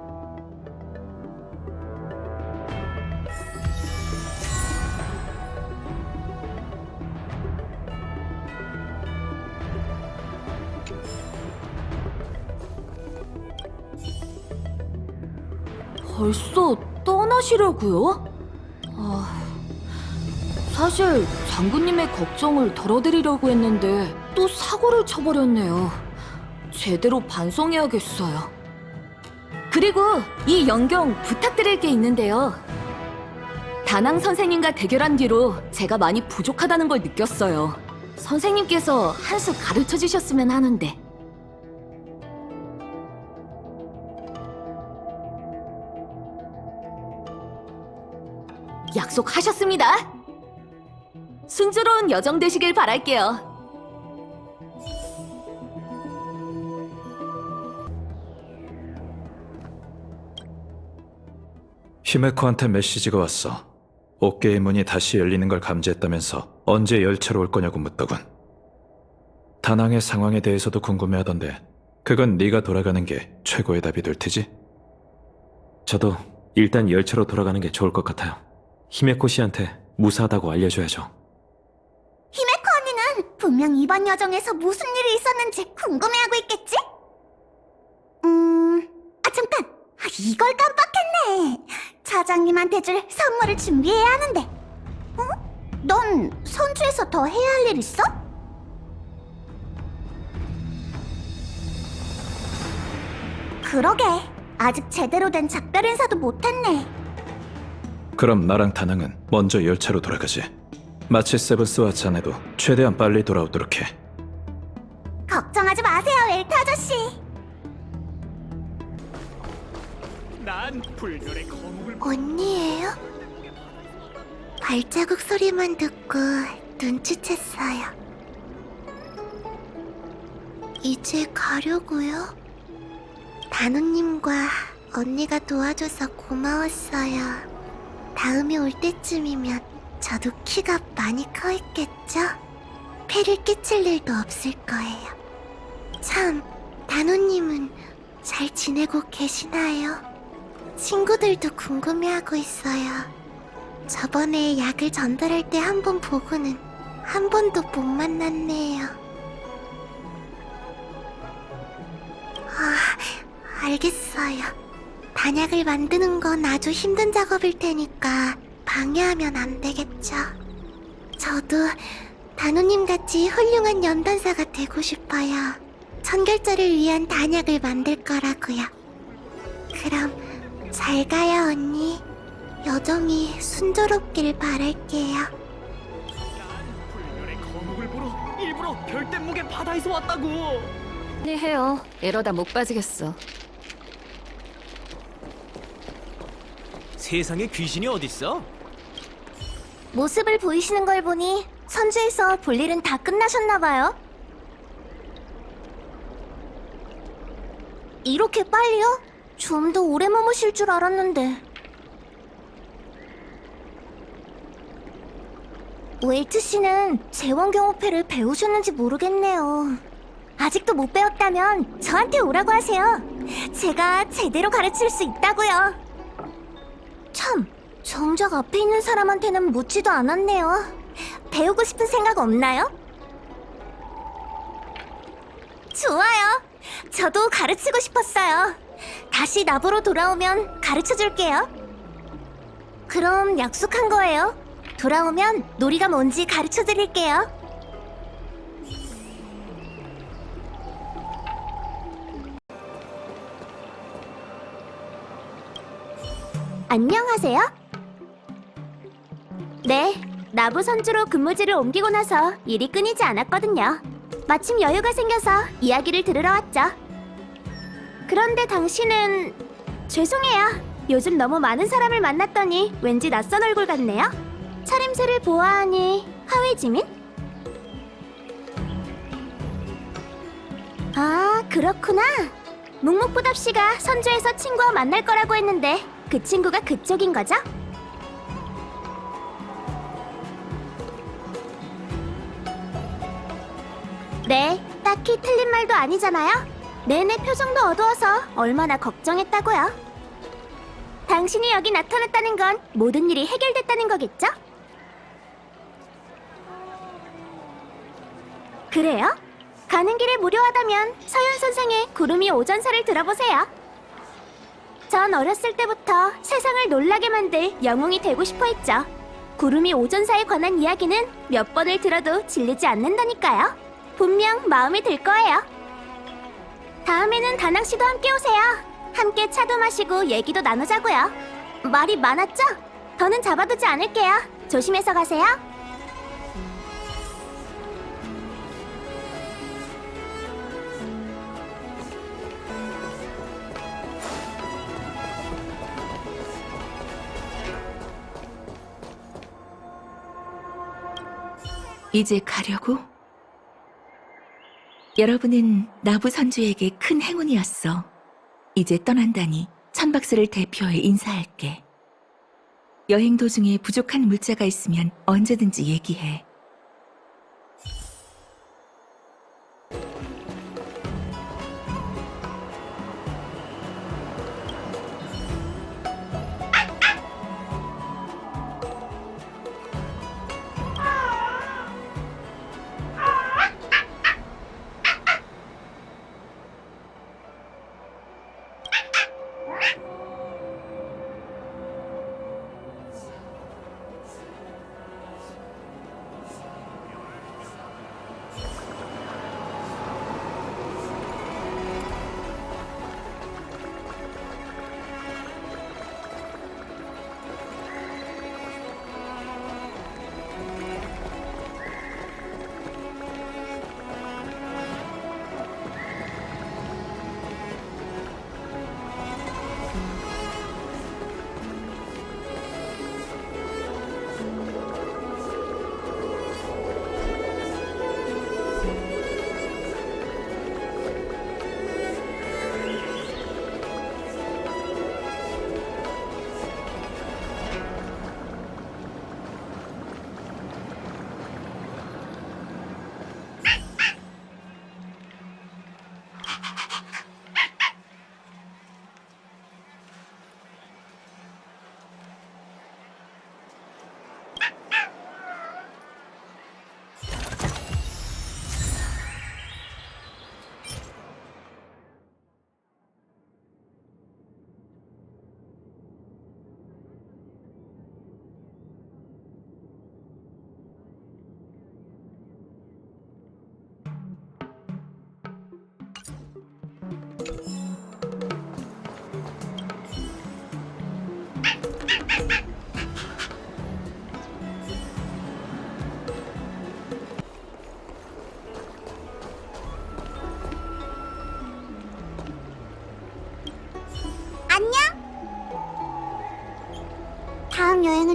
벌써 떠나시려고요? 사실 장군님의 걱정을 덜어드리려고 했는데 또 사고를 쳐버렸네요. 제대로 반성해야겠어요. 그리고 이 연경 부탁드릴 게 있는데요. 다낭 선생님과 대결한 뒤로 제가 많이 부족하다는 걸 느꼈어요. 선생님께서 한 수 가르쳐 주셨으면 하는데. 약속하셨습니다. 순조로운 여정 되시길 바랄게요. 히메코한테 메시지가 왔어. 옥계의 문이 다시 열리는 걸 감지했다면서 언제 열차로 올 거냐고 묻더군. 다낭의 상황에 대해서도 궁금해하던데 그건 네가 돌아가는 게 최고의 답이 될 테지? 저도 일단 열차로 돌아가는 게 좋을 것 같아요. 히메코 씨한테 무사하다고 알려줘야죠. 히메코 언니는 분명 이번 여정에서 무슨 일이 있었는지 궁금해하고 있겠지? 잠깐! 이걸 깜빡했네! 차장님한테 줄 선물을 준비해야 하는데. 넌 선주에서 더 해야 할 일 있어? 그러게, 아직 제대로 된 작별 인사도 못했네. 그럼 나랑 다낭은 먼저 열차로 돌아가지. 마치 세븐스와 자네도 최대한 빨리 돌아오도록 해. 걱정하지 마세요, 웰트 아저씨. 언니예요? 발자국 소리만 듣고 눈치챘어요. 이제 가려고요? 단우님과 언니가 도와줘서 고마웠어요. 다음에 올 때쯤이면 저도 키가 많이 커 있겠죠? 폐를 끼칠 일도 없을 거예요. 참, 단호님은 잘 지내고 계시나요? 친구들도 궁금해하고 있어요. 저번에 약을 전달할 때 한 번 보고는 한 번도 못 만났네요. 알겠어요. 단약을 만드는 건 아주 힘든 작업일 테니까 방해하면 안 되겠죠. 저도 단호님 같이 훌륭한 연단사가 되고 싶어요. 천결자를 위한 단약을 만들 거라고요. 그럼 잘 가요, 언니. 여정이 순조롭길 바랄게요. 불멸의 거목을 보러 일부러 별대목의 바다에서 왔다고. 네, 해요. 이러다 못 빠지겠어. 세상에 귀신이 어딨어? 모습을 보이시는 걸 보니 선주에서 볼 일은 다 끝나셨나봐요. 이렇게 빨리요? 좀 더 오래 머무실 줄 알았는데. 웨이트 씨는 제왕경호패를 배우셨는지 모르겠네요. 아직도 못 배웠다면 저한테 오라고 하세요. 제가 제대로 가르칠 수 있다고요. 참, 정작 앞에 있는 사람한테는 묻지도 않았네요. 배우고 싶은 생각 없나요? 좋아요. 저도 가르치고 싶었어요. 다시 나보러 돌아오면 가르쳐줄게요. 그럼 약속한 거예요. 돌아오면 놀이가 뭔지 가르쳐드릴게요. 안녕하세요. 네, 나부 선주로 근무지를 옮기고 나서 일이 끊이지 않았거든요. 마침 여유가 생겨서 이야기를 들으러 왔죠. 그런데 당신은... 죄송해요. 요즘 너무 많은 사람을 만났더니 왠지 낯선 얼굴 같네요. 차림새를 보아하니 하회지민? 아, 그렇구나. 묵묵부답 씨가 선주에서 친구와 만날 거라고 했는데 그 친구가 그쪽인 거죠? 네, 딱히 틀린 말도 아니잖아요. 내내 표정도 어두워서 얼마나 걱정했다고요. 당신이 여기 나타났다는 건 모든 일이 해결됐다는 거겠죠? 그래요? 가는 길에 무료하다면 서윤 선생의 구름이 오전사를 들어보세요. 전 어렸을 때부터 세상을 놀라게 만들 영웅이 되고 싶어 했죠. 구름이 오전사에 관한 이야기는 몇 번을 들어도 질리지 않는다니까요. 분명 마음에 들 거예요. 다음에는 다낭 씨도 함께 오세요. 함께 차도 마시고 얘기도 나누자고요. 말이 많았죠? 더는 잡아두지 않을게요. 조심해서 가세요. 이제 가려고? 여러분은 나부 선주에게 큰 행운이었어. 이제 떠난다니 천박사를 대표해 인사할게. 여행 도중에 부족한 물자가 있으면 언제든지 얘기해.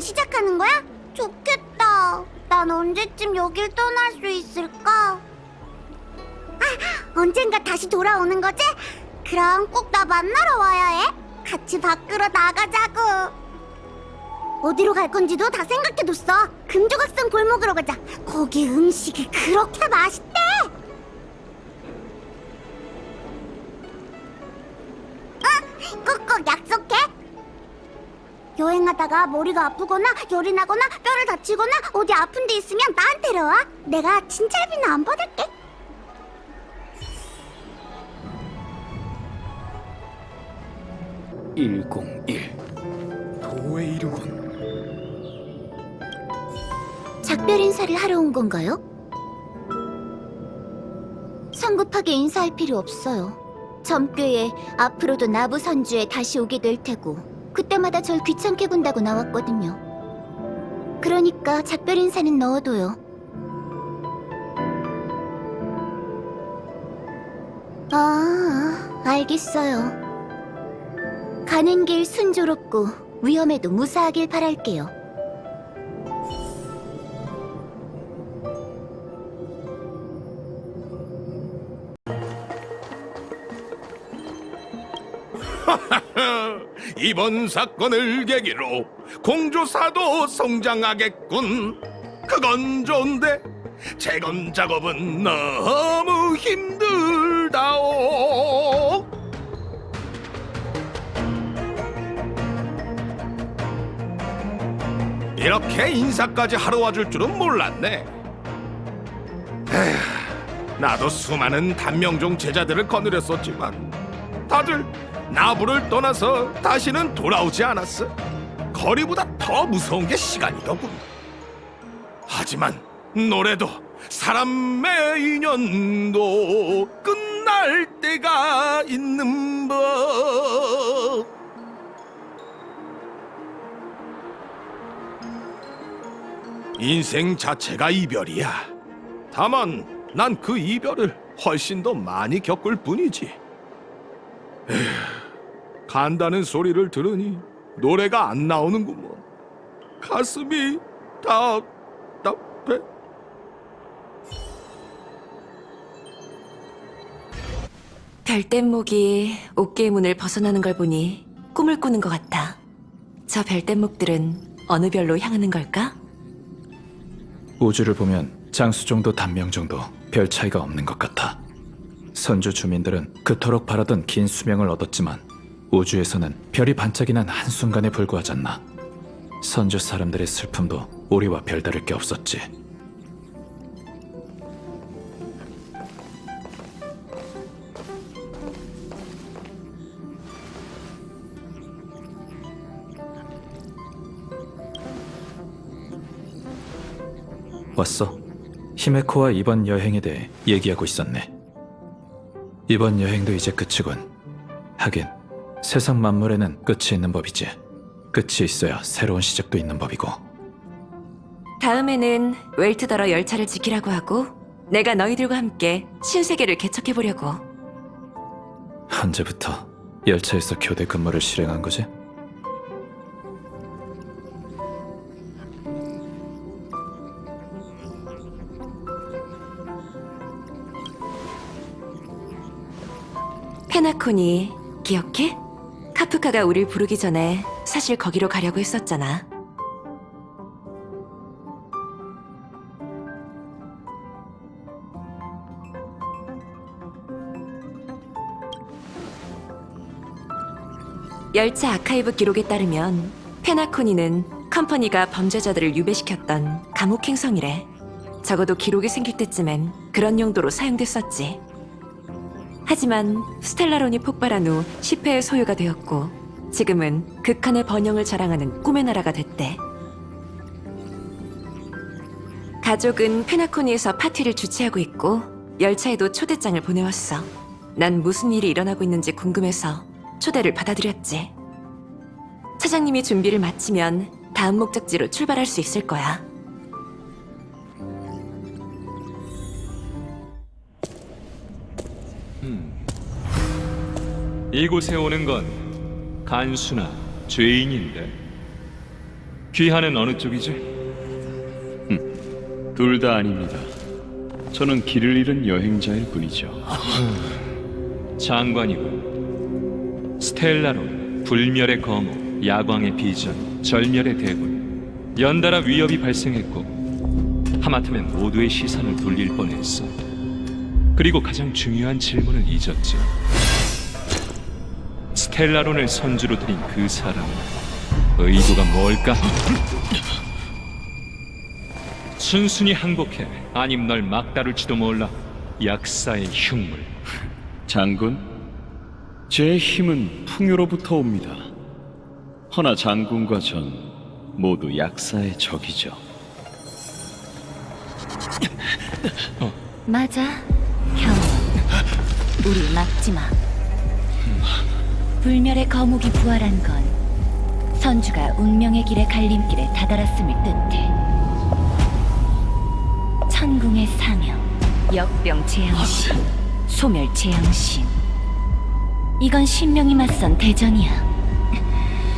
시작하는 거야? 좋겠다. 난 언제쯤 여길 떠날 수 있을까? 아, 언젠가 다시 돌아오는 거지? 그럼 꼭 나 만나러 와야 해. 같이 밖으로 나가자고. 어디로 갈 건지도 다 생각해뒀어. 금조각성 골목으로 가자. 거기 음식이 그렇게 맛있대. 꼭꼭 약속해. 여행하다가 머리가 아프거나 열이 나거나 뼈를 다치거나 어디 아픈 데 있으면 나한테로 와. 내가 진찰비는 안 받을게. 도에 이르군. 작별 인사를 하러 온 건가요? 성급하게 인사할 필요 없어요. 점괘에 앞으로도 나부 선주에 다시 오게 될 테고 그때마다 절 귀찮게 군다고 나왔거든요. 그러니까 작별 인사는 넣어둬요. 아, 알겠어요. 가는 길 순조롭고 위험에도 무사하길 바랄게요. 이번 사건을 계기로 공조사도 성장하겠군. 그건 좋은데 재건 작업은 너무 힘들다오. 이렇게 인사까지 하러 와줄 줄은 몰랐네. 에휴, 나도 수많은 단명종 제자들을 거느렸었지만 다들 나부를 떠나서 다시는 돌아오지 않았어. 거리보다 더 무서운 게 시간이더군. 하지만 노래도 사람의 인연도 끝날 때가 있는 법. 인생 자체가 이별이야. 다만 난 그 이별을 훨씬 더 많이 겪을 뿐이지. 간다는 소리를 들으니 노래가 안 나오는구먼. 가슴이 답답해. 별뗏목이 옥계의 문을 벗어나는 걸 보니 꿈을 꾸는 것 같아. 저 별뗏목들은 어느 별로 향하는 걸까? 우주를 보면 장수정도 단명정도 별 차이가 없는 것 같아. 선주 주민들은 그토록 바라던 긴 수명을 얻었지만 우주에서는 별이 반짝이는 한순간에 불과하잖나. 선주 사람들의 슬픔도 우리와 별다를 게 없었지. 왔어. 히메코와 이번 여행에 대해 얘기하고 있었네. 이번 여행도 이제 끝이군. 하긴 세상 만물에는 끝이 있는 법이지. 끝이 있어야 새로운 시작도 있는 법이고. 다음에는 웰트더러 열차를 지키라고 하고 내가 너희들과 함께 신세계를 개척해보려고. 언제부터 열차에서 교대 근무를 실행한 거지? 페나코니 기억해? 카프카가 우릴 부르기 전에 사실 거기로 가려고 했었잖아. 열차 아카이브 기록에 따르면 페나코니는 컴퍼니가 범죄자들을 유배시켰던 감옥 행성이래. 적어도 기록이 생길 때쯤엔 그런 용도로 사용됐었지. 하지만 스텔라론이 폭발한 후 10회의 소유가 되었고 지금은 극한의 번영을 자랑하는 꿈의 나라가 됐대. 가족은 페나코니에서 파티를 주최하고 있고 열차에도 초대장을 보내왔어. 난 무슨 일이 일어나고 있는지 궁금해서 초대를 받아들였지. 차장님이 준비를 마치면 다음 목적지로 출발할 수 있을 거야. 이곳에 오는 건 간수나 죄인인데 귀하는 어느 쪽이지? 둘 다 아닙니다. 저는 길을 잃은 여행자일 뿐이죠. 장관이군. 스텔라론, 불멸의 거목, 야광의 비전, 절멸의 대군. 연달아 위협이 발생했고 하마터면 모두의 시선을 돌릴 뻔했어. 그리고 가장 중요한 질문을 잊었지. 스텔라론을 선주로 들인 그 사람은 의도가 뭘까? 순순히 항복해. 아님 널 막다룰지도 몰라. 약사의 흉물. 장군, 제 힘은 풍요로부터 옵니다. 허나 장군과 전 모두 약사의 적이죠. 맞아, 형. 우리 막지 마. 불멸의 거목이 부활한 건 선주가 운명의 길의 갈림길에 다다랐음을 뜻해. 천궁의 사명, 역병 재앙신, 소멸 재앙신. 이건 신명이 맞선 대전이야.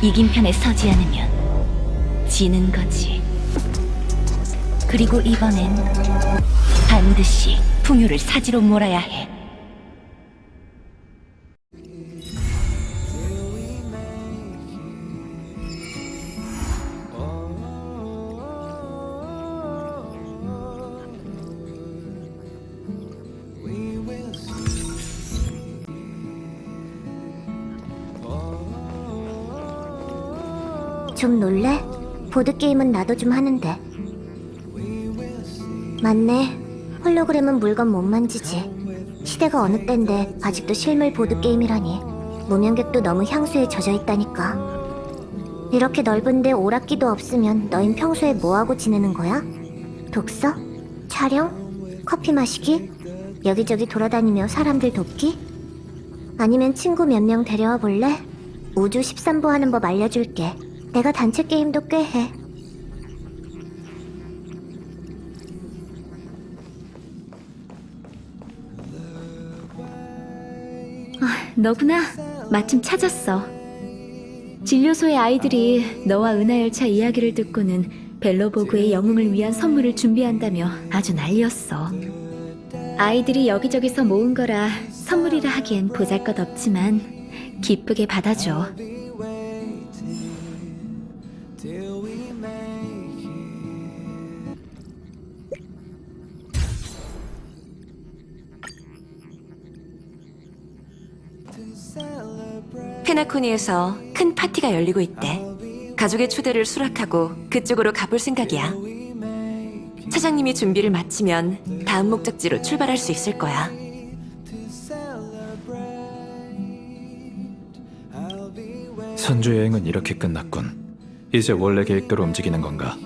이긴 편에 서지 않으면 지는 거지. 그리고 이번엔 반드시 풍요를 사지로 몰아야 해. 좀 놀래? 보드게임은 나도 좀 하는데. 맞네. 홀로그램은 물건 못 만지지. 시대가 어느 땐데 아직도 실물 보드게임이라니. 무명객도 너무 향수에 젖어있다니까. 이렇게 넓은데 오락기도 없으면 너흰 평소에 뭐하고 지내는 거야? 독서? 촬영? 커피 마시기? 여기저기 돌아다니며 사람들 돕기? 아니면 친구 몇 명 데려와 볼래? 우주 13부 하는 법 알려줄게. 내가 단체 게임도 꽤 해. 너구나. 마침 찾았어. 진료소의 아이들이 너와 은하열차 이야기를 듣고는 벨로보그의 영웅을 위한 선물을 준비한다며 아주 난리였어. 아이들이 여기저기서 모은 거라 선물이라 하기엔 보잘것없지만 기쁘게 받아줘. 페나코니에서 큰 파티가 열리고 있대. 가족의 초대를 수락하고 그쪽으로 가볼 생각이야. 사장님이 준비를 마치면 다음 목적지로 출발할 수 있을 거야. 선주 여행은 이렇게 끝났군. 이제 원래 계획대로 움직이는 건가?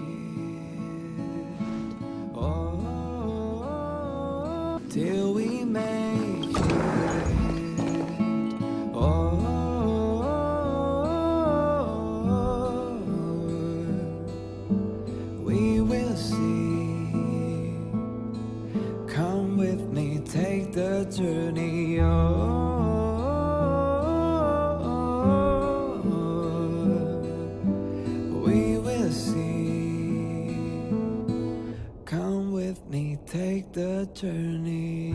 Take the journey.